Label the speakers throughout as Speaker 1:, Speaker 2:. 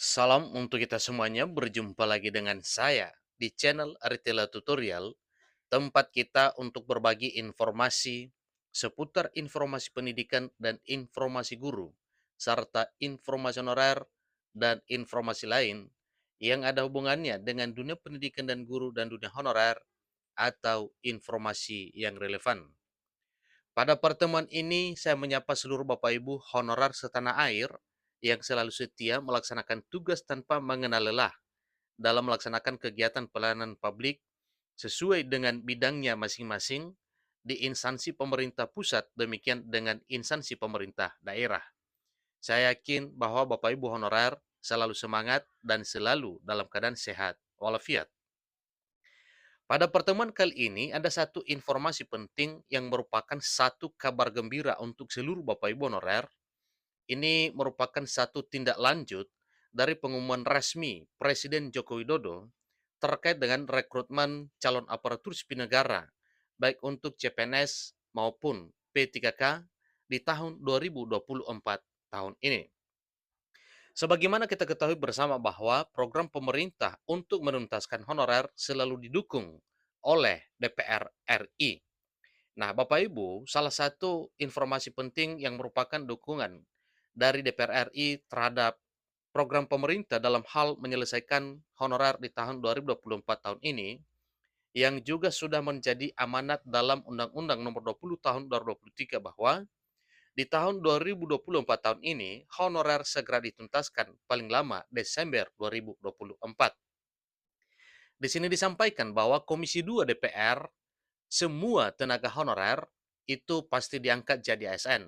Speaker 1: Salam untuk kita semuanya, berjumpa lagi dengan saya di channel Aritela Tutorial, tempat kita untuk berbagi informasi seputar informasi pendidikan dan informasi guru, serta informasi honorer dan informasi lain yang ada hubungannya dengan dunia pendidikan dan guru dan dunia honorer atau informasi yang relevan. Pada pertemuan ini, saya menyapa seluruh Bapak Ibu honorer setanah air yang selalu setia melaksanakan tugas tanpa mengenal lelah dalam melaksanakan kegiatan pelayanan publik sesuai dengan bidangnya masing-masing di instansi pemerintah pusat, demikian dengan instansi pemerintah daerah. Saya yakin bahwa Bapak Ibu honorer selalu semangat dan selalu dalam keadaan sehat walafiat. Pada pertemuan kali ini ada satu informasi penting yang merupakan satu kabar gembira untuk seluruh Bapak Ibu honorer. Ini merupakan satu tindak lanjut dari pengumuman resmi Presiden Joko Widodo terkait dengan rekrutmen calon aparatur sipil negara, baik untuk CPNS maupun P3K di tahun 2024 tahun ini. Sebagaimana kita ketahui bersama bahwa program pemerintah untuk menuntaskan honorer selalu didukung oleh DPR RI. Nah, Bapak Ibu, salah satu informasi penting yang merupakan dukungan dari DPR RI terhadap program pemerintah dalam hal menyelesaikan honorer di tahun 2024 tahun ini, yang juga sudah menjadi amanat dalam Undang-Undang Nomor 20 Tahun 2023 bahwa di tahun 2024 tahun ini, honorer segera dituntaskan paling lama Desember 2024. Di sini disampaikan bahwa Komisi 2 DPR, semua tenaga honorer itu pasti diangkat jadi ASN.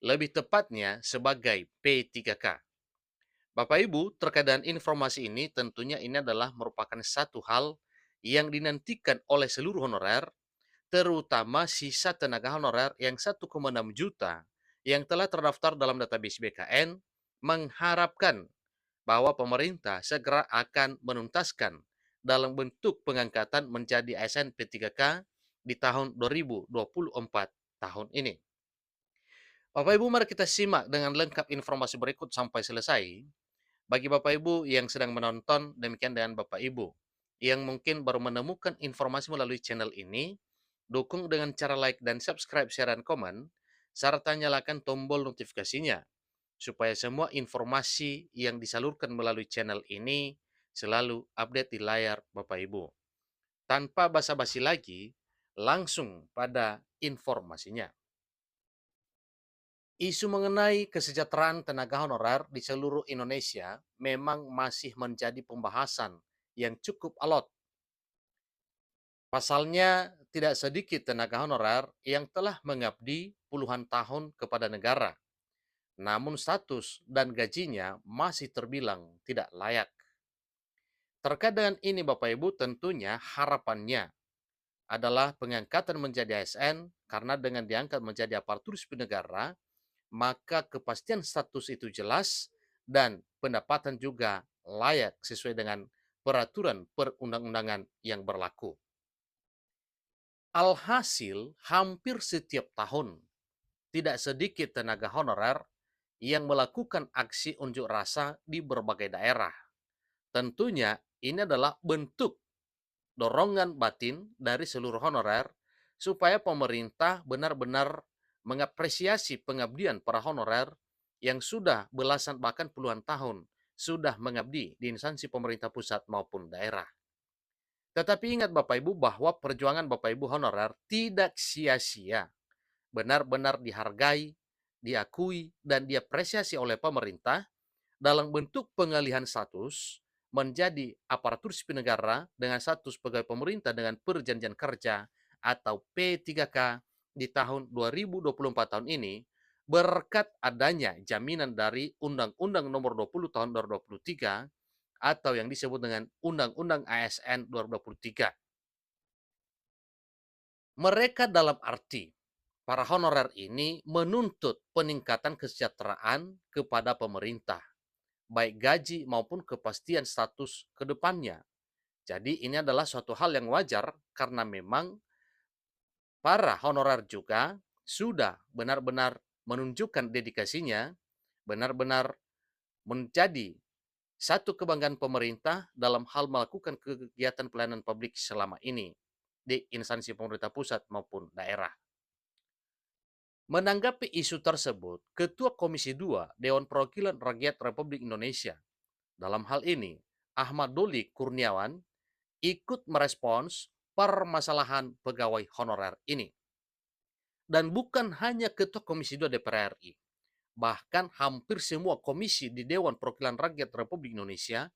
Speaker 1: Lebih tepatnya sebagai P3K. Bapak Ibu, terkait dengan informasi ini, tentunya ini adalah merupakan satu hal yang dinantikan oleh seluruh honorer, terutama sisa tenaga honorer yang 1,6 juta yang telah terdaftar dalam database BKN, mengharapkan bahwa pemerintah segera akan menuntaskan dalam bentuk pengangkatan menjadi ASN P3K di tahun 2024 tahun ini. Bapak Ibu, mari kita simak dengan lengkap informasi berikut sampai selesai. Bagi Bapak Ibu yang sedang menonton, demikian dengan Bapak Ibu yang mungkin baru menemukan informasi melalui channel ini, dukung dengan cara like dan subscribe, share, dan komen, serta nyalakan tombol notifikasinya, supaya semua informasi yang disalurkan melalui channel ini selalu update di layar Bapak Ibu. Tanpa basa-basi lagi, langsung pada informasinya. Isu mengenai kesejahteraan tenaga honorer di seluruh Indonesia memang masih menjadi pembahasan yang cukup alot. Pasalnya, tidak sedikit tenaga honorer yang telah mengabdi puluhan tahun kepada negara, namun status dan gajinya masih terbilang tidak layak. Terkait dengan ini Bapak Ibu, tentunya harapannya adalah pengangkatan menjadi ASN karena dengan diangkat menjadi aparatur sipil negara, maka kepastian status itu jelas dan pendapatan juga layak sesuai dengan peraturan perundang-undangan yang berlaku. Alhasil, hampir setiap tahun, tidak sedikit tenaga honorer yang melakukan aksi unjuk rasa di berbagai daerah. Tentunya ini adalah bentuk dorongan batin dari seluruh honorer supaya pemerintah benar-benar mengapresiasi pengabdian para honorer yang sudah belasan bahkan puluhan tahun sudah mengabdi di instansi pemerintah pusat maupun daerah. Tetapi ingat Bapak Ibu bahwa perjuangan Bapak Ibu honorer tidak sia-sia, benar-benar dihargai, diakui, dan diapresiasi oleh pemerintah dalam bentuk pengalihan status menjadi aparatur sipil negara dengan status pegawai pemerintah dengan perjanjian kerja atau P3K di tahun 2024 tahun ini berkat adanya jaminan dari Undang-Undang Nomor 20 Tahun 2023 atau yang disebut dengan Undang-Undang ASN 2023. Mereka dalam arti para honorer ini menuntut peningkatan kesejahteraan kepada pemerintah, baik gaji maupun kepastian status ke depannya. Jadi ini adalah suatu hal yang wajar karena memang para honorer juga sudah benar-benar menunjukkan dedikasinya, benar-benar menjadi satu kebanggaan pemerintah dalam hal melakukan kegiatan pelayanan publik selama ini di instansi pemerintah pusat maupun daerah. Menanggapi isu tersebut, Ketua Komisi 2 Dewan Perwakilan Rakyat Republik Indonesia, dalam hal ini Ahmad Doli Kurniawan, ikut merespons permasalahan pegawai honorer ini. Dan bukan hanya Ketua Komisi 2 DPR RI, bahkan hampir semua komisi di Dewan Perwakilan Rakyat Republik Indonesia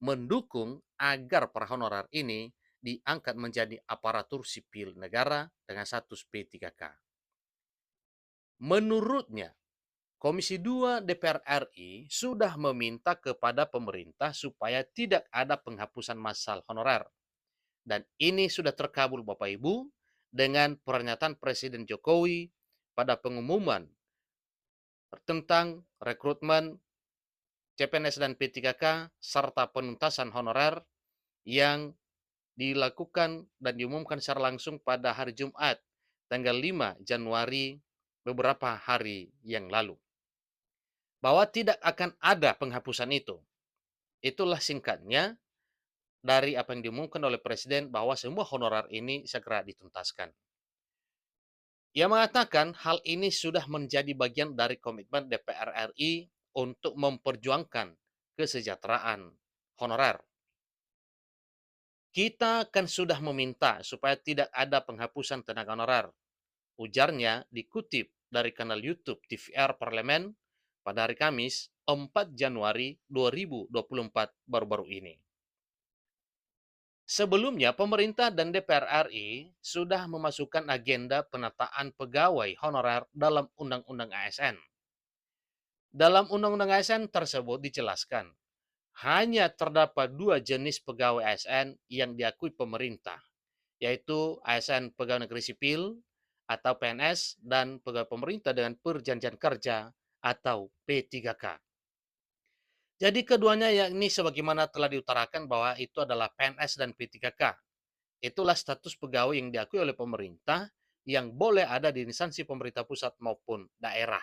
Speaker 1: mendukung agar para honorer ini diangkat menjadi aparatur sipil negara dengan status P3K. Menurutnya, Komisi 2 DPR RI sudah meminta kepada pemerintah supaya tidak ada penghapusan massal honorer. Dan ini sudah terkabul Bapak Ibu dengan pernyataan Presiden Jokowi pada pengumuman tentang rekrutmen CPNS dan P3K serta penuntasan honorer yang dilakukan dan diumumkan secara langsung pada hari Jumat tanggal 5 Januari beberapa hari yang lalu. Bahwa tidak akan ada penghapusan itu. Itulah singkatnya dari apa yang diumumkan oleh Presiden bahwa semua honorer ini segera dituntaskan. Ia mengatakan hal ini sudah menjadi bagian dari komitmen DPR RI untuk memperjuangkan kesejahteraan honorer. Kita kan sudah meminta supaya tidak ada penghapusan tenaga honorer, ujarnya dikutip dari kanal YouTube TVR Parlemen pada hari Kamis 4 Januari 2024 baru-baru ini. Sebelumnya, pemerintah dan DPR RI sudah memasukkan agenda penataan pegawai honorer dalam Undang-Undang ASN. Dalam Undang-Undang ASN tersebut dijelaskan, hanya terdapat dua jenis pegawai ASN yang diakui pemerintah, yaitu ASN Pegawai Negeri Sipil atau PNS dan pegawai pemerintah dengan perjanjian kerja atau P3K. Jadi keduanya yakni sebagaimana telah diutarakan bahwa itu adalah PNS dan P3K. Itulah status pegawai yang diakui oleh pemerintah yang boleh ada di instansi pemerintah pusat maupun daerah.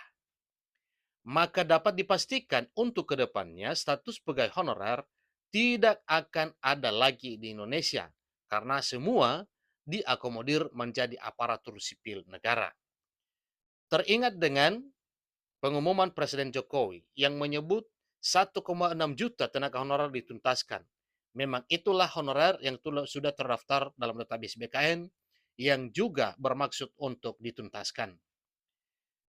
Speaker 1: Maka dapat dipastikan untuk kedepannya status pegawai honorer tidak akan ada lagi di Indonesia karena semua diakomodir menjadi aparatur sipil negara. Teringat dengan pengumuman Presiden Jokowi yang menyebut 1,6 juta tenaga honorer dituntaskan. Memang itulah honorer yang sudah terdaftar dalam database BKN yang juga bermaksud untuk dituntaskan.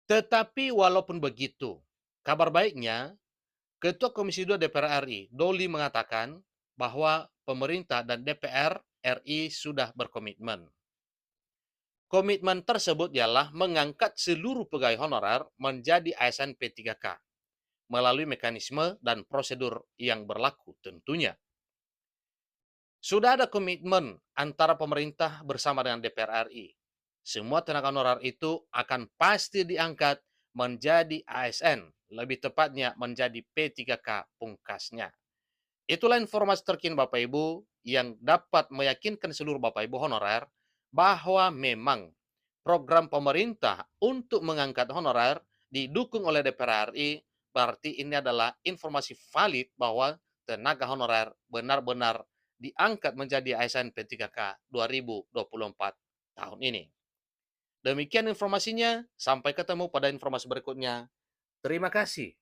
Speaker 1: Tetapi walaupun begitu, kabar baiknya, Ketua Komisi 2 DPR RI, Doli mengatakan bahwa pemerintah dan DPR RI sudah berkomitmen. Komitmen tersebut ialah mengangkat seluruh pegawai honorer menjadi ASN P3K melalui mekanisme dan prosedur yang berlaku tentunya. Sudah ada komitmen antara pemerintah bersama dengan DPR RI. Semua tenaga honorer itu akan pasti diangkat menjadi ASN, lebih tepatnya menjadi P3K pungkasnya. Itulah informasi terkini Bapak Ibu yang dapat meyakinkan seluruh Bapak Ibu honorer bahwa memang program pemerintah untuk mengangkat honorer didukung oleh DPR RI, berarti ini adalah informasi valid bahwa tenaga honorer benar-benar diangkat menjadi ASN P3K 2024 tahun ini. Demikian informasinya, sampai ketemu pada informasi berikutnya. Terima kasih.